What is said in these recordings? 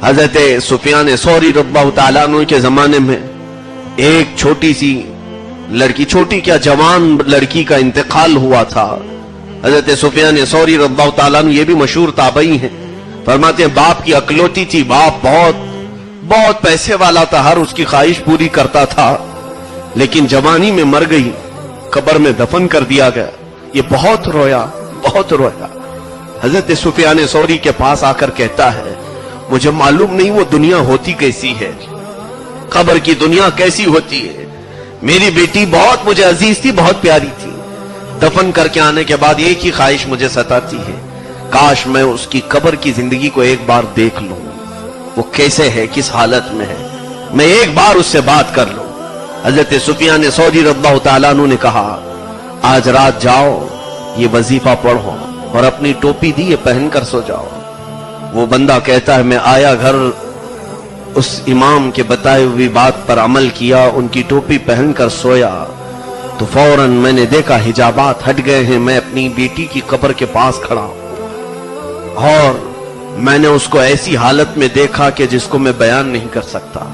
حضرت سفیان ثوری رضی اللہ تعالیٰ عنہ کے زمانے میں ایک چھوٹی سی لڑکی، چھوٹی کیا جوان لڑکی کا انتقال ہوا تھا۔ حضرت سفیان ثوری رضی اللہ تعالیٰ عنہ یہ بھی مشہور تابعی ہیں، فرماتے ہیں باپ کی اکلوتی تھی، باپ بہت پیسے والا تھا، ہر اس کی خواہش پوری کرتا تھا، لیکن جوانی میں مر گئی، قبر میں دفن کر دیا گیا۔ یہ بہت رویا۔ حضرت سفیان ثوری کے پاس آ کر کہتا ہے مجھے معلوم نہیں وہ دنیا ہوتی کیسی ہے، قبر کی دنیا کیسی ہوتی ہے۔ میری بیٹی بہت مجھے عزیز تھی، بہت پیاری تھی، دفن کر کے آنے کے بعد ایک ہی خواہش مجھے ستاتی ہے، کاش میں اس کی قبر کی زندگی کو ایک بار دیکھ لوں، وہ کیسے ہے، کس حالت میں ہے، میں ایک بار اس سے بات کر لوں۔ حضرت سفیان ثوری رضی اللہ تعالیٰ عنہ نے کہا آج رات جاؤ، یہ وظیفہ پڑھو اور اپنی ٹوپی دی یہ پہن کر سو جاؤ۔ وہ بندہ کہتا ہے میں آیا گھر، اس امام کے بتائے ہوئی بات پر عمل کیا، ان کی ٹوپی پہن کر سویا تو فوراً میں نے دیکھا حجابات ہٹ گئے ہیں، میں اپنی بیٹی کی قبر کے پاس کھڑا ہوں اور میں نے اس کو ایسی حالت میں دیکھا کہ جس کو میں بیان نہیں کر سکتا۔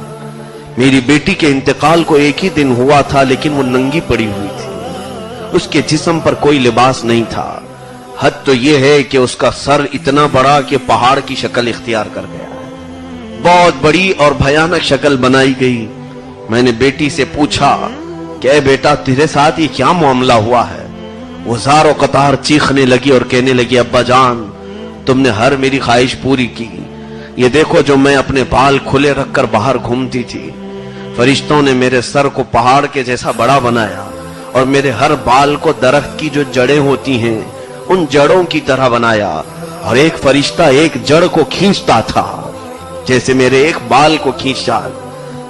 میری بیٹی کے انتقال کو ایک ہی دن ہوا تھا، لیکن وہ ننگی پڑی ہوئی تھی، اس کے جسم پر کوئی لباس نہیں تھا، حد تو یہ ہے کہ اس کا سر اتنا بڑا کہ پہاڑ کی شکل اختیار کر گیا، بہت بڑی اور بھیانک شکل بنائی گئی۔ میں نے بیٹی سے پوچھا کہ اے بیٹا تیرے ساتھ یہ کیا معاملہ ہوا ہے؟ وہ زار و قطار چیخنے لگی اور کہنے لگی ابا جان تم نے ہر میری خواہش پوری کی، یہ دیکھو جو میں اپنے بال کھلے رکھ کر باہر گھومتی تھی، فرشتوں نے میرے سر کو پہاڑ کے جیسا بڑا بنایا اور میرے ہر بال کو درخت کی جو جڑیں ہوتی ہیں ان جڑوں کی طرح بنایا، اور ایک فرشتہ ایک جڑ کو کھینچتا تھا، جیسے میرے ایک بال کو کھینچا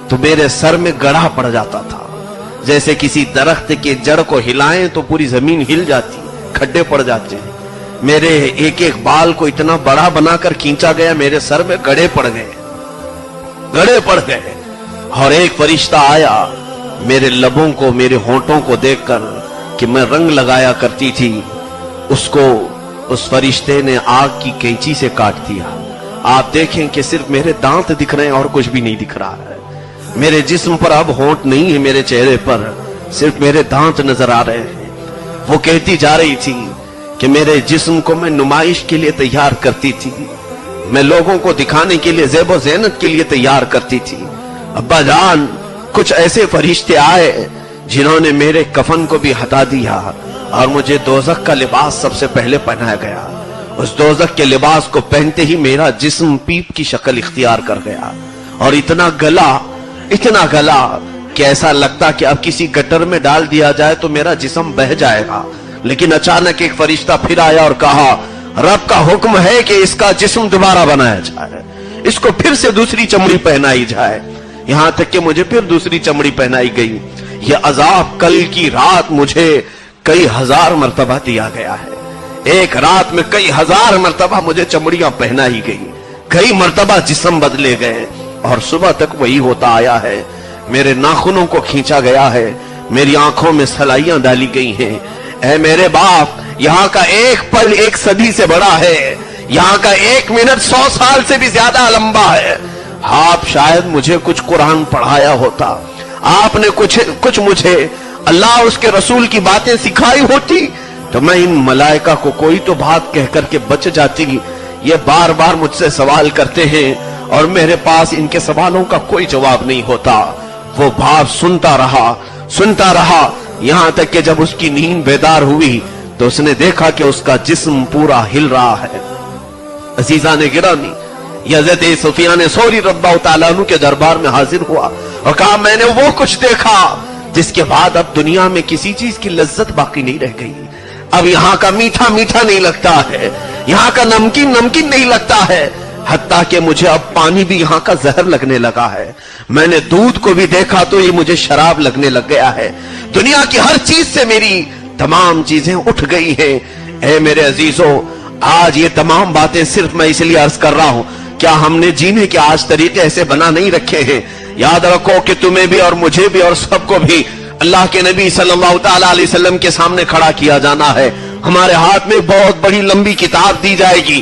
تو میرے سر میں گڑھا پڑ جاتا تھا، جیسے کسی درخت کے جڑ کو ہلائیں تو پوری زمین ہل جاتی، کھڈے پڑ جاتے ہیں۔ میرے ایک ایک بال کو اتنا بڑا بنا کر کھینچا گیا، میرے سر میں گڑھے پڑ گئے۔ اور ایک فرشتہ آیا میرے لبوں کو، میرے ہونٹوں کو دیکھ کر کہ میں رنگ لگایا کرتی تھی، اس کو اس فرشتے نے آگ کی کینچی سے کاٹ دیا۔ آپ دیکھیں کہ صرف میرے دانت دکھ رہے ہیں اور کچھ بھی نہیں دکھ رہا ہے، میرے جسم پر اب ہونٹ نہیں ہے، میرے چہرے پر صرف میرے دانت نظر آ رہے ہیں۔ وہ کہتی جا رہی تھی کہ میرے جسم کو میں نمائش کے لیے تیار کرتی تھی، میں لوگوں کو دکھانے کے لیے زیب و زینت کے لیے تیار کرتی تھی۔ ابا جان کچھ ایسے فرشتے آئے جنہوں نے میرے کفن کو بھی ہٹا دیا اور مجھے دوزخ کا لباس سب سے پہلے پہنایا گیا۔ اس دوزخ کے لباس کو پہنتے ہی میرا جسم پیپ کی شکل اختیار کر گیا اور اتنا گلا کہ ایسا لگتا کہ اب کسی گٹر میں ڈال دیا جائے تو میرا جسم بہہ جائے گا۔ لیکن اچانک ایک فرشتہ پھر آیا اور کہا رب کا حکم ہے کہ اس کا جسم دوبارہ بنایا جائے، اس کو پھر سے دوسری چمڑی پہنائی جائے، یہاں تک کہ مجھے پھر دوسری چمڑی پہنائی گئی۔ یہ عذاب کل کی رات مجھے کئی ہزار مرتبہ دیا گیا ہے، ایک رات میں کئی ہزار مرتبہ مجھے چمڑیاں پہنائی گئی، کئی مرتبہ جسم بدلے گئے اور صبح تک وہی ہوتا آیا ہے۔ میرے ناخنوں کو کھینچا گیا ہے، میری آنکھوں میں سلائیاں ڈالی گئی ہیں۔ اے میرے باپ یہاں کا ایک پل ایک صدی سے بڑا ہے، یہاں کا ایک منٹ 100 سال سے بھی زیادہ لمبا ہے۔ آپ شاید مجھے کچھ قرآن پڑھایا ہوتا، آپ نے کچھ مجھے اللہ اس کے رسول کی باتیں سکھائی ہوتی تو میں ان ملائکہ کو کوئی تو بات کہہ کر کے بچ جاتی۔ یہ بار بار مجھ سے سوال کرتے ہیں اور میرے پاس ان کے سوالوں کا کوئی جواب نہیں ہوتا۔ وہ باپ سنتا رہا یہاں تک کہ جب اس کی نیند بیدار ہوئی تو اس نے دیکھا کہ اس کا جسم پورا ہل رہا ہے۔ عزیزان گرامی، حضرت سفیان ثوری رضی اللہ تعالیٰ عنہ کے دربار میں حاضر ہوا اور کہا میں نے وہ کچھ دیکھا جس کے بعد اب دنیا میں کسی چیز کی لذت باقی نہیں رہ گئی۔ اب یہاں کا میٹھا نہیں لگتا ہے، یہاں کا نمکین نہیں لگتا ہے، حتیٰ کہ مجھے اب پانی بھی یہاں کا زہر لگنے لگا ہے۔ میں نے دودھ کو بھی دیکھا تو یہ مجھے شراب لگنے لگ گیا ہے۔ دنیا کی ہر چیز سے میری تمام چیزیں اٹھ گئی ہیں۔ اے میرے عزیزوں، آج یہ تمام باتیں صرف میں اس لیے عرض کر رہا ہوں، کیا ہم نے جینے کے آج طریقے ایسے بنا نہیں رکھے ہیں؟ یاد رکھو کہ تمہیں بھی اور مجھے بھی اور سب کو بھی اللہ کے نبی صلی اللہ تعالی علیہ وسلم کے سامنے کھڑا کیا جانا ہے۔ ہمارے ہاتھ میں بہت بڑی لمبی کتاب دی جائے گی